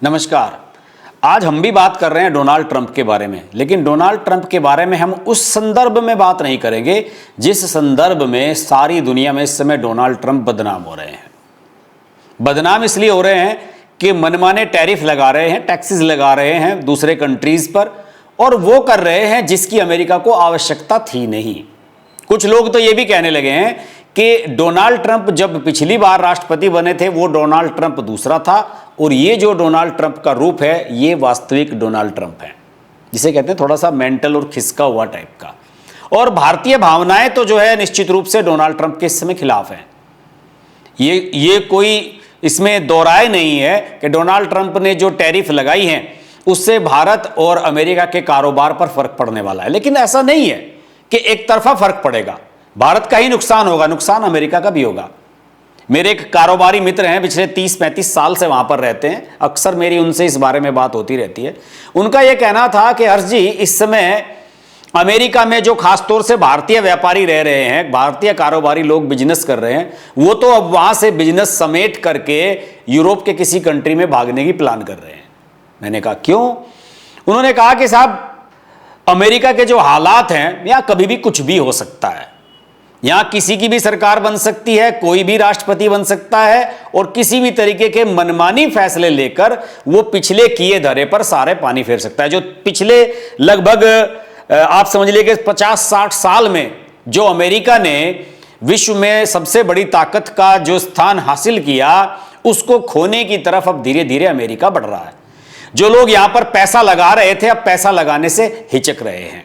नमस्कार। आज हम भी बात कर रहे हैं डोनाल्ड ट्रंप के बारे में, लेकिन डोनाल्ड ट्रंप के बारे में हम उस संदर्भ में बात नहीं करेंगे जिस संदर्भ में सारी दुनिया में इस समय डोनाल्ड ट्रंप बदनाम हो रहे हैं। बदनाम इसलिए हो रहे हैं कि मनमाने टैरिफ लगा रहे हैं, टैक्सेस लगा रहे हैं दूसरे कंट्रीज पर, और वो कर रहे हैं जिसकी अमेरिका को आवश्यकता थी नहीं। कुछ लोग तो ये भी कहने लगे हैं कि डोनाल्ड ट्रंप जब पिछली बार राष्ट्रपति बने थे वो डोनाल्ड ट्रंप दूसरा था, और ये जो डोनाल्ड ट्रंप का रूप है ये वास्तविक डोनाल्ड ट्रंप है, जिसे कहते हैं थोड़ा सा मेंटल और खिसका हुआ टाइप का। और भारतीय भावनाएं तो जो है निश्चित रूप से डोनाल्ड ट्रंप के इस समय खिलाफ हैं। ये कोई इसमें दोहराए नहीं है कि डोनाल्ड ट्रंप ने जो टैरिफ लगाई हैं उससे भारत और अमेरिका के कारोबार पर फर्क पड़ने वाला है, लेकिन ऐसा नहीं है कि एक तरफा फर्क पड़ेगा। भारत का ही नुकसान होगा, नुकसान अमेरिका का भी होगा। मेरे एक कारोबारी मित्र हैं, पिछले 30-35 साल से वहां पर रहते हैं, अक्सर मेरी उनसे इस बारे में बात होती रहती है। उनका यह कहना था कि हर्ष जी, इस समय अमेरिका में जो खासतौर से भारतीय व्यापारी रह रहे हैं, भारतीय कारोबारी लोग बिजनेस कर रहे हैं, वो तो अब वहां से बिजनेस समेट करके यूरोप के किसी कंट्री में भागने की प्लान कर रहे हैं। मैंने कहा क्यों? उन्होंने कहा कि साहब, अमेरिका के जो हालात हैं, यहां कभी भी कुछ भी हो सकता है। यहां किसी की भी सरकार बन सकती है, कोई भी राष्ट्रपति बन सकता है, और किसी भी तरीके के मनमानी फैसले लेकर वो पिछले किए धरे पर सारे पानी फेर सकता है। जो पिछले लगभग आप समझ लीजिए कि 50-60 साल में जो अमेरिका ने विश्व में सबसे बड़ी ताकत का जो स्थान हासिल किया, उसको खोने की तरफ अब धीरे धीरे अमेरिका बढ़ रहा है। जो लोग यहां पर पैसा लगा रहे थे, अब पैसा लगाने से हिचक रहे हैं।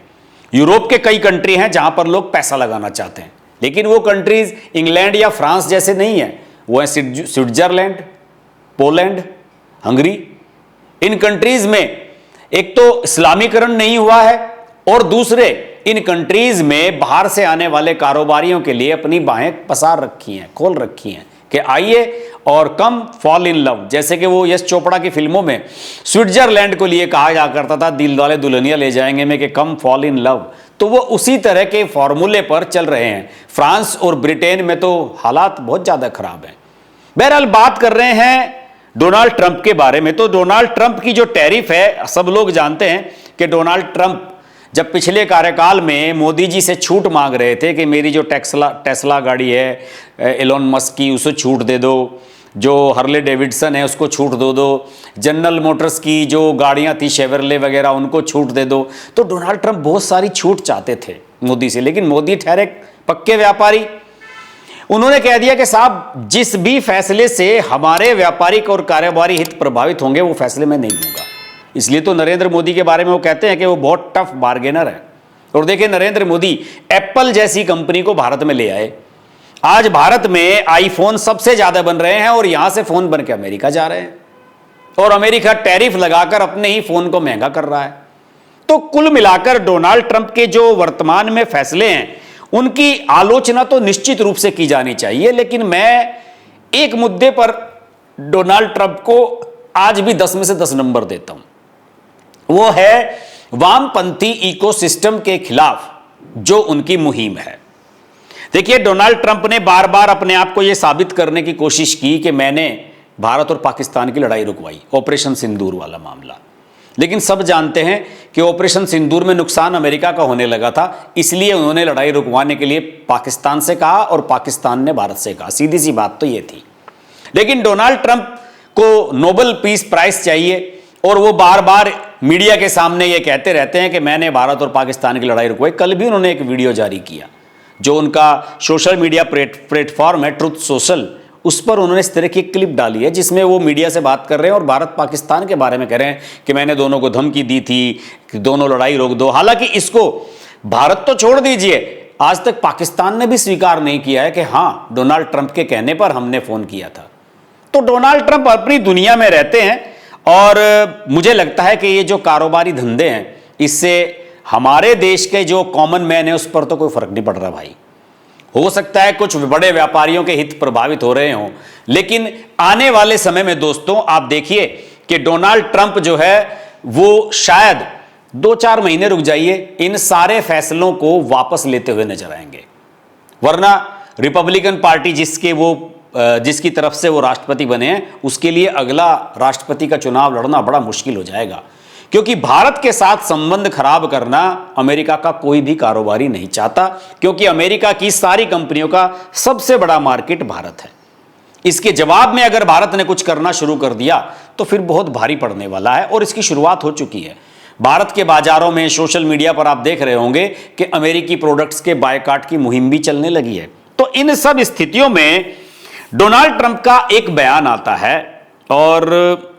यूरोप के कई कंट्री हैं जहां पर लोग पैसा लगाना चाहते हैं, लेकिन वो कंट्रीज इंग्लैंड या फ्रांस जैसे नहीं है। वो है स्विट्जरलैंड, पोलैंड, हंगरी। इन कंट्रीज में एक तो इस्लामीकरण नहीं हुआ है, और दूसरे इन कंट्रीज में बाहर से आने वाले कारोबारियों के लिए अपनी बाहें पसार रखी हैं, खोल रखी हैं कि आइए और कम फॉल इन लव। जैसे कि वो यश चोपड़ा की फिल्मों में स्विट्जरलैंड को लिए कहा जा करता था, दिल वाले दुल्हनिया ले जाएंगे में, कि कम फॉल इन लव। तो वो उसी तरह के फॉर्मूले पर चल रहे हैं। फ्रांस और ब्रिटेन में तो हालात बहुत ज्यादा खराब हैं। बहरहाल बात कर रहे हैं डोनाल्ड ट्रंप के बारे में। तो डोनाल्ड ट्रंप की जो टैरिफ है, सब लोग जानते हैं कि डोनाल्ड ट्रंप जब पिछले कार्यकाल में मोदी जी से छूट मांग रहे थे कि मेरी जो टेस्ला गाड़ी है एलोन मस्क की, उसे छूट दे दो, जो हार्ले डेविडसन है उसको छूट दो, जनरल मोटर्स की जो गाड़ियां थी शेवरले वगैरह उनको छूट दे दो। तो डोनाल्ड ट्रंप बहुत सारी छूट चाहते थे मोदी से, लेकिन मोदी ठहरे पक्के व्यापारी। उन्होंने कह दिया कि साहब, जिस भी फैसले से हमारे व्यापारिक और कारोबारी हित प्रभावित होंगे वो फैसले मैं नहीं लूंगा। इसलिए तो नरेंद्र मोदी के बारे में वो कहते हैं कि वो बहुत टफ बार्गेनर है। और देखिए, नरेंद्र मोदी एप्पल जैसी कंपनी को भारत में ले आए। आज भारत में आईफोन सबसे ज्यादा बन रहे हैं, और यहां से फोन बन के अमेरिका जा रहे हैं, और अमेरिका टैरिफ लगाकर अपने ही फोन को महंगा कर रहा है। तो कुल मिलाकर डोनाल्ड ट्रंप के जो वर्तमान में फैसले हैं उनकी आलोचना तो निश्चित रूप से की जानी चाहिए, लेकिन मैं एक मुद्दे पर डोनाल्ड ट्रंप को आज भी 10 में से 10 नंबर देता हूं। वो है वामपंथी इकोसिस्टम के खिलाफ जो उनकी मुहिम है। देखिए, डोनाल्ड ट्रंप ने बार बार अपने आप को यह साबित करने की कोशिश की कि मैंने भारत और पाकिस्तान की लड़ाई रुकवाई, ऑपरेशन सिंदूर वाला मामला। लेकिन सब जानते हैं कि ऑपरेशन सिंदूर में नुकसान अमेरिका का होने लगा था, इसलिए उन्होंने लड़ाई रुकवाने के लिए पाकिस्तान से कहा और पाकिस्तान ने भारत से कहा। सीधी सी बात तो यह थी। लेकिन डोनाल्ड ट्रंप को नोबेल पीस प्राइज चाहिए, और वो बार बार मीडिया के सामने ये कहते रहते हैं कि मैंने भारत और पाकिस्तान की लड़ाई रुकवाई। कल भी उन्होंने एक वीडियो जारी किया, जो उनका सोशल मीडिया प्लेटफॉर्म है ट्रुथ सोशल, उस पर उन्होंने इस तरह की क्लिप डाली है जिसमें वो मीडिया से बात कर रहे हैं और भारत पाकिस्तान के बारे में कह रहे हैं कि मैंने दोनों को धमकी दी थी कि दोनों लड़ाई रोक दो। हालांकि इसको भारत तो छोड़ दीजिए, आज तक पाकिस्तान ने भी स्वीकार नहीं किया है कि हाँ, डोनाल्ड ट्रंप के कहने पर हमने फोन किया था। तो डोनाल्ड ट्रंप अपनी दुनिया में रहते हैं, और मुझे लगता है कि ये जो कारोबारी धंधे हैं, इससे हमारे देश के जो कॉमन मैन है उस पर तो कोई फर्क नहीं पड़ रहा भाई। हो सकता है कुछ बड़े व्यापारियों के हित प्रभावित हो रहे हों, लेकिन आने वाले समय में दोस्तों आप देखिए कि डोनाल्ड ट्रंप जो है वो शायद 2-4 महीने रुक जाइए, इन सारे फैसलों को वापस लेते हुए नजर आएंगे। वरना रिपब्लिकन पार्टी जिसके वो जिसकी तरफ से वो राष्ट्रपति बने हैं, उसके लिए अगला राष्ट्रपति का चुनाव लड़ना बड़ा मुश्किल हो जाएगा, क्योंकि भारत के साथ संबंध खराब करना अमेरिका का कोई भी कारोबारी नहीं चाहता, क्योंकि अमेरिका की सारी कंपनियों का सबसे बड़ा मार्केट भारत है। इसके जवाब में अगर भारत ने कुछ करना शुरू कर दिया तो फिर बहुत भारी पड़ने वाला है, और इसकी शुरुआत हो चुकी है। भारत के बाजारों में, सोशल मीडिया पर आप देख रहे होंगे कि अमेरिकी प्रोडक्ट्स के बायकॉट की मुहिम भी चलने लगी है। तो इन सब स्थितियों में डोनाल्ड ट्रंप का एक बयान आता है, और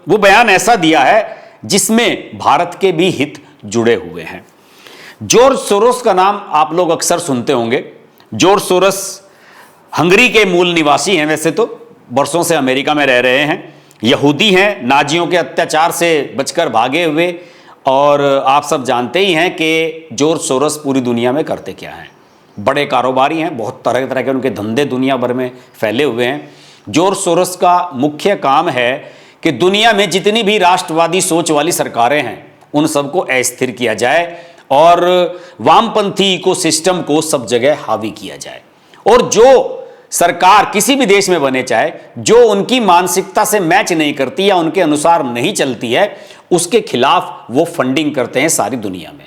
वो बयान ऐसा दिया है जिसमें भारत के भी हित जुड़े हुए हैं। जॉर्ज सोरोस का नाम आप लोग अक्सर सुनते होंगे। जॉर्ज सोरोस हंगरी के मूल निवासी हैं, वैसे तो वर्षों से अमेरिका में रह रहे हैं, यहूदी हैं, नाजियों के अत्याचार से बचकर भागे हुए, और आप सब जानते ही हैं कि जॉर्ज सोरोस पूरी दुनिया में करते क्या हैं। बड़े कारोबारी हैं, बहुत तरह तरह के उनके धंधे दुनिया भर में फैले हुए हैं। जॉर्ज सोरोस का मुख्य काम है कि दुनिया में जितनी भी राष्ट्रवादी सोच वाली सरकारें हैं उन सबको अस्थिर किया जाए, और वामपंथी इकोसिस्टम को सब जगह हावी किया जाए, और जो सरकार किसी भी देश में बने, चाहे जो उनकी मानसिकता से मैच नहीं करती या उनके अनुसार नहीं चलती है, उसके खिलाफ वो फंडिंग करते हैं सारी दुनिया में।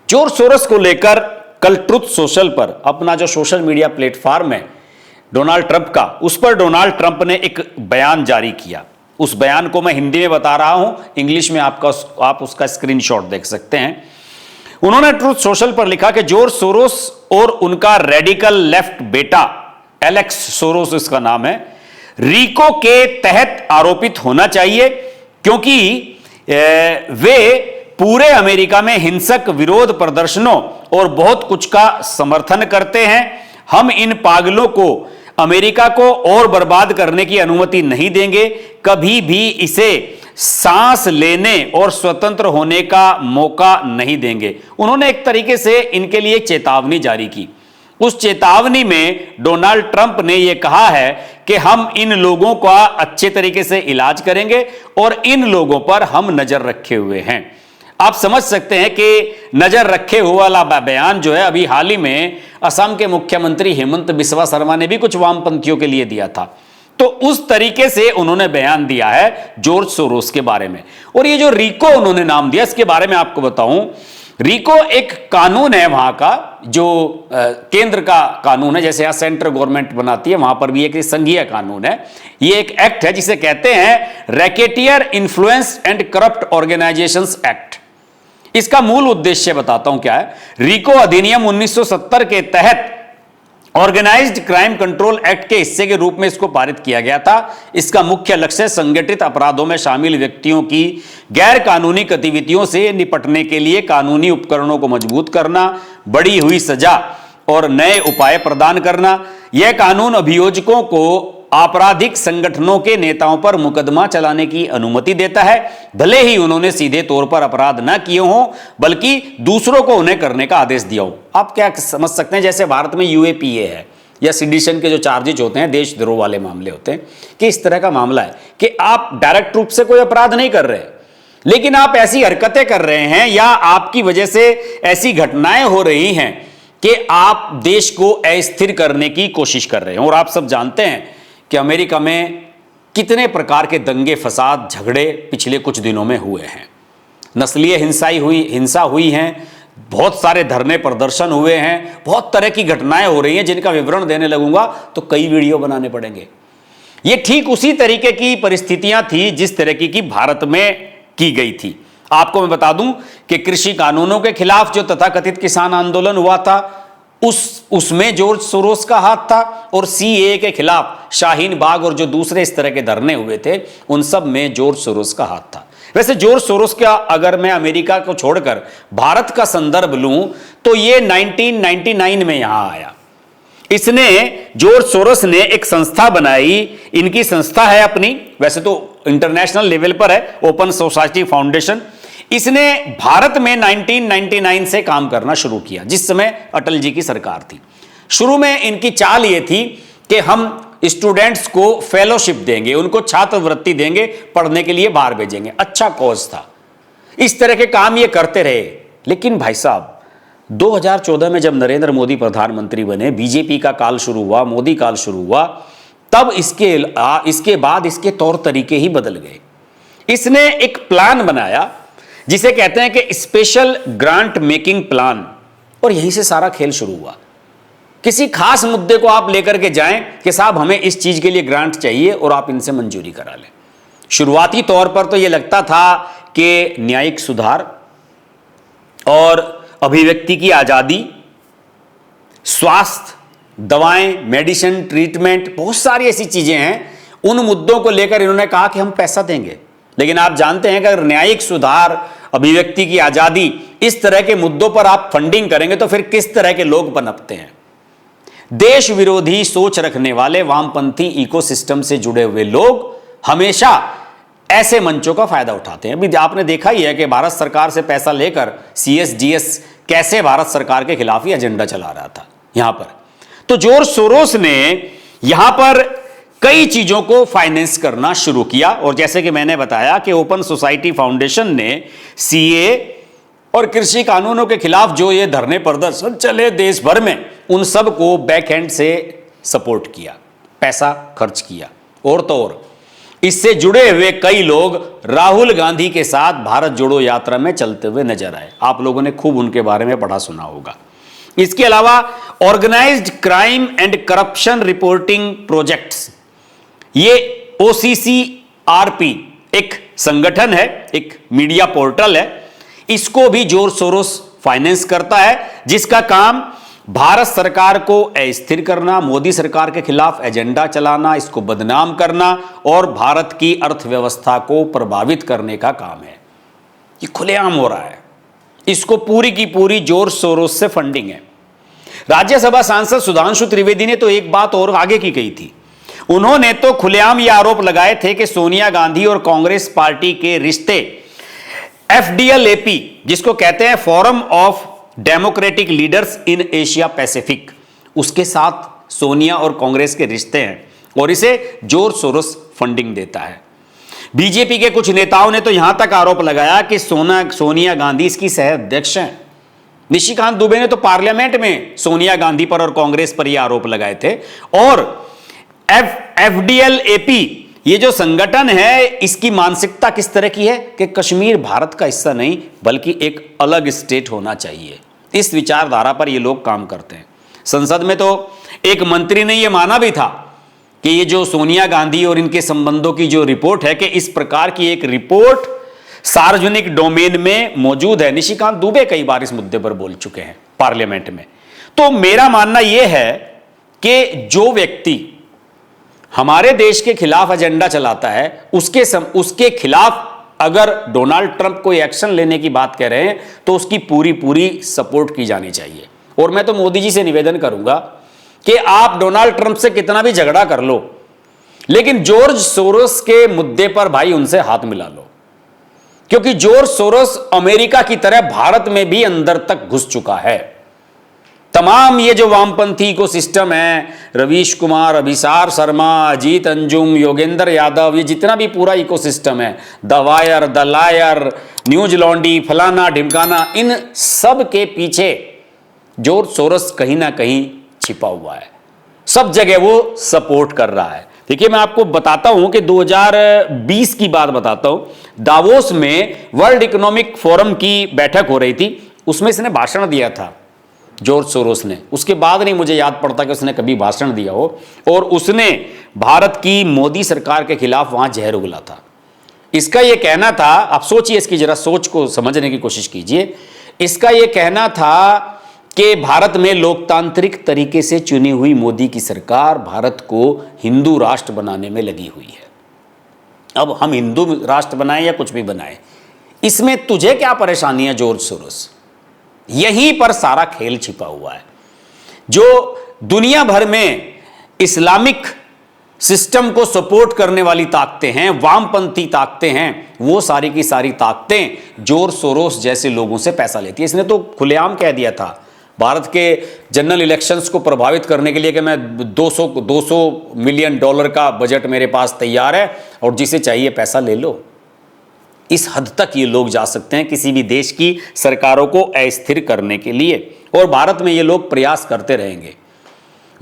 जॉर्ज सोरोस को लेकर कल ट्रुथ सोशल पर, अपना जो सोशल मीडिया प्लेटफॉर्म है डोनाल्ड ट्रंप का, उस पर डोनाल्ड ट्रंप ने एक बयान जारी किया। उस बयान को मैं हिंदी में बता रहा हूं, इंग्लिश में आप उसका स्क्रीनशॉट देख सकते हैं। उन्होंने ट्रुथ सोशल पर लिखा कि जॉर्ज सोरोस और उनका रेडिकल लेफ्ट बेटा एलेक्स सोरोस, इसका नाम है, रिको के तहत आरोपित होना चाहिए, क्योंकि वे पूरे अमेरिका में हिंसक विरोध प्रदर्शनों और बहुत कुछ का समर्थन करते हैं। हम इन पागलों को, अमेरिका को और बर्बाद करने की अनुमति नहीं देंगे, कभी भी इसे सांस लेने और स्वतंत्र होने का मौका नहीं देंगे। उन्होंने एक तरीके से इनके लिए चेतावनी जारी की। उस चेतावनी में डोनाल्ड ट्रंप ने यह कहा है कि हम इन लोगों का अच्छे तरीके से इलाज करेंगे और इन लोगों पर हम नजर रखे हुए हैं। आप समझ सकते हैं कि नजर रखे हुए वाला बयान जो है, अभी हाल ही में असम के मुख्यमंत्री हेमंत बिस्वा शर्मा ने भी कुछ वामपंथियों के लिए दिया था। तो उस तरीके से उन्होंने बयान दिया है जॉर्ज सोरोस के बारे में। और ये जो रिको उन्होंने नाम दिया, इसके बारे में आपको बताऊं, रिको एक कानून है वहां का, जो केंद्र का कानून है, जैसे यहां सेंट्रल गवर्नमेंट बनाती है, वहां पर भी एक संघीय कानून है। ये एक एक्ट है जिसे कहते हैं racketeer influence and corrupt organizations act. इसका मूल उद्देश्य बताता हूं क्या है। रिको अधिनियम 1970 के तहत ऑर्गेनाइज्ड क्राइम कंट्रोल एक्ट के हिस्से के रूप में इसको पारित किया गया था। इसका मुख्य लक्ष्य संगठित अपराधों में शामिल व्यक्तियों की गैर कानूनी गतिविधियों से निपटने के लिए कानूनी उपकरणों को मजबूत करना, बढ़ी हुई सजा और नए उपाय प्रदान करना। यह कानून अभियोजकों को आपराधिक संगठनों के नेताओं पर मुकदमा चलाने की अनुमति देता है, भले ही उन्होंने सीधे तौर पर अपराध न किए हों, बल्कि दूसरों को उन्हें करने का आदेश दिया हो। आप क्या समझ सकते हैं, जैसे भारत में यूएपीए है या सिडिशन के जो चार्जेज होते हैं, देशद्रोह वाले मामले होते हैं, कि इस तरह का मामला है कि आप डायरेक्ट रूप से कोई अपराध नहीं कर रहे, लेकिन आप ऐसी हरकतें कर रहे हैं या आपकी वजह से ऐसी घटनाएं हो रही हैं कि आप देश को अस्थिर करने की कोशिश कर रहे हैं। और आप सब जानते हैं कि अमेरिका में कितने प्रकार के दंगे फसाद झगड़े पिछले कुछ दिनों में हुए हैं। नस्लीय हिंसा हुई हैं, बहुत सारे धरने प्रदर्शन हुए हैं, बहुत तरह की घटनाएं हो रही हैं जिनका विवरण देने लगूंगा तो कई वीडियो बनाने पड़ेंगे। ये ठीक उसी तरीके की परिस्थितियां थी जिस तरह की भारत में की गई थी। आपको मैं बता दूं कि कृषि कानूनों के खिलाफ जो तथाकथित किसान आंदोलन हुआ था, उसमें जॉर्ज सोरोस का हाथ था, और सीएए के खिलाफ शाहीन बाग और जो दूसरे इस तरह के धरने हुए थे, उन सब में जॉर्ज सोरोस का हाथ था। वैसे जॉर्ज सोरोस का अगर मैं अमेरिका को छोड़कर भारत का संदर्भ लूं तो ये 1999 में यहां आया। इसने, जॉर्ज सोरोस ने एक संस्था बनाई, इनकी संस्था है अपनी, वैसे तो इंटरनेशनल लेवल पर है, ओपन सोसाइटी फाउंडेशन। इसने भारत में 1999 से काम करना शुरू किया, जिस समय अटल जी की सरकार थी। शुरू में इनकी चाल ये थी कि हम स्टूडेंट्स को फेलोशिप देंगे, उनको छात्रवृत्ति देंगे, पढ़ने के लिए बाहर भेजेंगे। अच्छा कॉज था, इस तरह के काम ये करते रहे। लेकिन भाई साहब, 2014 में जब नरेंद्र मोदी प्रधानमंत्री बने, बीजेपी का काल शुरू हुआ, मोदी काल शुरू हुआ, तब इसके बाद इसके तौर तरीके ही बदल गए। इसने एक प्लान बनाया जिसे कहते हैं कि स्पेशल ग्रांट मेकिंग प्लान, और यहीं से सारा खेल शुरू हुआ। किसी खास मुद्दे को आप लेकर के जाएं कि साहब हमें इस चीज के लिए ग्रांट चाहिए और आप इनसे मंजूरी करा लें। शुरुआती तौर पर तो यह लगता था कि न्यायिक सुधार और अभिव्यक्ति की आजादी, स्वास्थ्य, दवाएं, मेडिसिन, ट्रीटमेंट, बहुत सारी ऐसी चीजें हैं, उन मुद्दों को लेकर इन्होंने कहा कि हम पैसा देंगे। लेकिन आप जानते हैं कि अगर न्यायिक सुधार, अभिव्यक्ति की आजादी, इस तरह के मुद्दों पर आप फंडिंग करेंगे तो फिर किस तरह के लोग पनपते हैं। देश विरोधी सोच रखने वाले वामपंथी इकोसिस्टम से जुड़े हुए लोग हमेशा ऐसे मंचों का फायदा उठाते हैं। अभी आपने देखा ही है कि भारत सरकार से पैसा लेकर सीएसडीएस कैसे भारत सरकार के खिलाफ ही एजेंडा चला रहा था यहां पर। तो जॉर्ज सोरोस ने यहां पर कई चीजों को फाइनेंस करना शुरू किया, और जैसे कि मैंने बताया कि ओपन सोसाइटी फाउंडेशन ने सीए और कृषि कानूनों के खिलाफ जो ये धरने प्रदर्शन चले देश भर में, उन सब को बैक हैंड से सपोर्ट किया, पैसा खर्च किया। और तो और इससे जुड़े हुए कई लोग राहुल गांधी के साथ भारत जोड़ो यात्रा में चलते हुए नजर आए। आप लोगों ने खूब उनके बारे में पढ़ा सुना होगा। इसके अलावा organised crime and corruption reporting projects, ये OCCRP एक संगठन है, एक मीडिया पोर्टल है, इसको भी जॉर्ज सोरोस फाइनेंस करता है, जिसका काम भारत सरकार को अस्थिर करना, मोदी सरकार के खिलाफ एजेंडा चलाना, इसको बदनाम करना और भारत की अर्थव्यवस्था को प्रभावित करने का काम है। ये खुलेआम हो रहा है। इसको पूरी की पूरी जॉर्ज सोरोस से फंडिंग है। राज्यसभा सांसद सुधांशु त्रिवेदी ने तो एक बात और आगे की गई थी। उन्होंने तो खुलेआम ये आरोप लगाए थे कि सोनिया गांधी और कांग्रेस पार्टी के रिश्ते FDLAP, जिसको कहते हैं forum of democratic leaders in Asia Pacific, उसके साथ सोनिया और कांग्रेस के रिश्ते हैं और इसे जॉर्ज सोरोस फंडिंग देता है। बीजेपी के कुछ नेताओं ने तो यहां तक आरोप लगाया कि सोनिया गांधी इसकी सह अध्यक्ष हैं। निशिकांत दुबे ने तो पार्लियामेंट में सोनिया गांधी पर और कांग्रेस पर यह आरोप लगाए थे। और FDLAP ये जो संगठन है, इसकी मानसिकता किस तरह की है कि कश्मीर भारत का हिस्सा नहीं बल्कि एक अलग स्टेट होना चाहिए। इस विचारधारा पर ये लोग काम करते हैं। संसद में तो एक मंत्री ने यह माना भी था कि ये जो सोनिया गांधी और इनके संबंधों की जो रिपोर्ट है, कि इस प्रकार की एक रिपोर्ट सार्वजनिक डोमेन में मौजूद है। निशिकांत दुबे कई बार इस मुद्दे पर बोल चुके हैं पार्लियामेंट में। तो मेरा मानना यह है कि जो व्यक्ति हमारे देश के खिलाफ एजेंडा चलाता है, उसके खिलाफ अगर डोनाल्ड ट्रंप कोई एक्शन लेने की बात कह रहे हैं तो उसकी पूरी सपोर्ट की जानी चाहिए। और मैं तो मोदी जी से निवेदन करूंगा कि आप डोनाल्ड ट्रंप से कितना भी झगड़ा कर लो, लेकिन जॉर्ज सोरोस के मुद्दे पर भाई उनसे हाथ मिला लो, क्योंकि जॉर्ज सोरोस अमेरिका की तरह भारत में भी अंदर तक घुस चुका है। तमाम ये जो वामपंथी इकोसिस्टम है, रवीश कुमार, अभिसार शर्मा, अजीत अंजुम, योगेंद्र यादव, ये जितना भी पूरा इकोसिस्टम है, the Wire, the liar, Newslaundry, फलाना ढिमकाना, इन सब के पीछे जॉर्ज सोरोस कहीं ना कहीं छिपा हुआ है। सब जगह वो सपोर्ट कर रहा है। देखिए, मैं आपको बताता हूं कि 2020 की बात बताता हूं। दावोस में वर्ल्ड इकोनॉमिक फोरम की बैठक हो रही थी, उसमें इसने भाषण दिया था जॉर्ज सोरोस ने। उसके बाद नहीं मुझे याद पड़ता कि उसने कभी भाषण दिया हो। और उसने भारत की मोदी सरकार के खिलाफ वहां जहर उगला था। इसका यह कहना था, आप सोचिए, इसकी जरा सोच को समझने की कोशिश कीजिए। इसका यह कहना था कि भारत में लोकतांत्रिक तरीके से चुनी हुई मोदी की सरकार भारत को हिंदू राष्ट्र बनाने में लगी हुई है। अब हम हिंदू राष्ट्र बनाएं या कुछ भी बनाएं, इसमें तुझे क्या परेशानी है जॉर्ज सोरोस? यहीं पर सारा खेल छिपा हुआ है। जो दुनिया भर में इस्लामिक सिस्टम को सपोर्ट करने वाली ताकतें हैं, वामपंथी ताकतें हैं, वो सारी की सारी ताकतें जॉर्ज सोरोस जैसे लोगों से पैसा लेती है। इसने तो खुलेआम कह दिया था भारत के जनरल इलेक्शंस को प्रभावित करने के लिए कि मैं 200 मिलियन डॉलर का बजट मेरे पास तैयार है और जिसे चाहिए पैसा ले लो। इस हद तक ये लोग जा सकते हैं किसी भी देश की सरकारों को अस्थिर करने के लिए, और भारत में ये लोग प्रयास करते रहेंगे।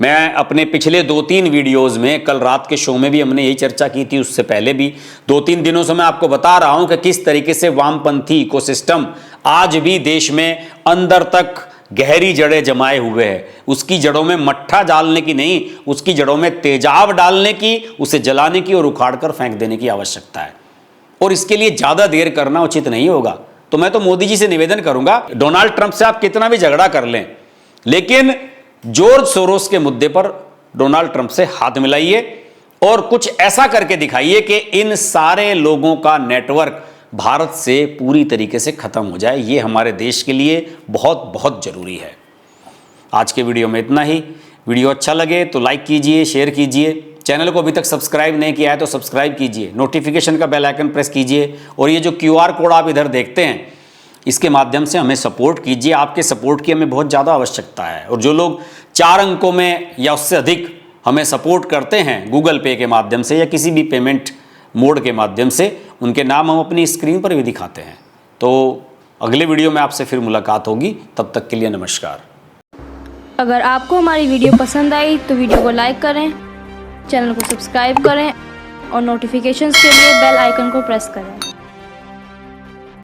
मैं अपने पिछले 2-3 वीडियोस में, कल रात के शो में भी हमने यही चर्चा की थी, उससे पहले भी 2-3 दिनों से मैं आपको बता रहा हूं कि किस तरीके से वामपंथी इकोसिस्टम आज भी देश में अंदर तक गहरी जड़ें जमाए हुए है। उसकी जड़ों में मट्ठा डालने की नहीं, उसकी जड़ों में तेजाब डालने की, उसे जलाने की और उखाड़ कर फेंक देने की आवश्यकता है, और इसके लिए ज्यादा देर करना उचित नहीं होगा। तो मैं तो मोदी जी से निवेदन करूंगा, डोनाल्ड ट्रंप से आप कितना भी झगड़ा कर लें, लेकिन जॉर्ज सोरोस के मुद्दे पर डोनाल्ड ट्रंप से हाथ मिलाइए और कुछ ऐसा करके दिखाइए कि इन सारे लोगों का नेटवर्क भारत से पूरी तरीके से खत्म हो जाए। ये हमारे देश के लिए बहुत बहुत जरूरी है। आज के वीडियो में इतना ही। वीडियो अच्छा लगे तो लाइक कीजिए, शेयर कीजिए। चैनल को अभी तक सब्सक्राइब नहीं किया है तो सब्सक्राइब कीजिए, नोटिफिकेशन का बेल आइकन प्रेस कीजिए, और ये जो QR कोड आप इधर देखते हैं इसके माध्यम से हमें सपोर्ट कीजिए। आपके सपोर्ट की हमें बहुत ज़्यादा आवश्यकता है, और जो लोग 4 अंकों में या उससे अधिक हमें सपोर्ट करते हैं गूगल पे के माध्यम से या किसी भी पेमेंट मोड के माध्यम से, उनके नाम हम अपनी स्क्रीन पर भी दिखाते हैं। तो अगले वीडियो में आपसे फिर मुलाकात होगी, तब तक के लिए नमस्कार। अगर आपको हमारी वीडियो पसंद आई तो वीडियो को लाइक करें, चैनल को सब्सक्राइब करें और नोटिफिकेशंस के लिए बेल आइकन को प्रेस करें।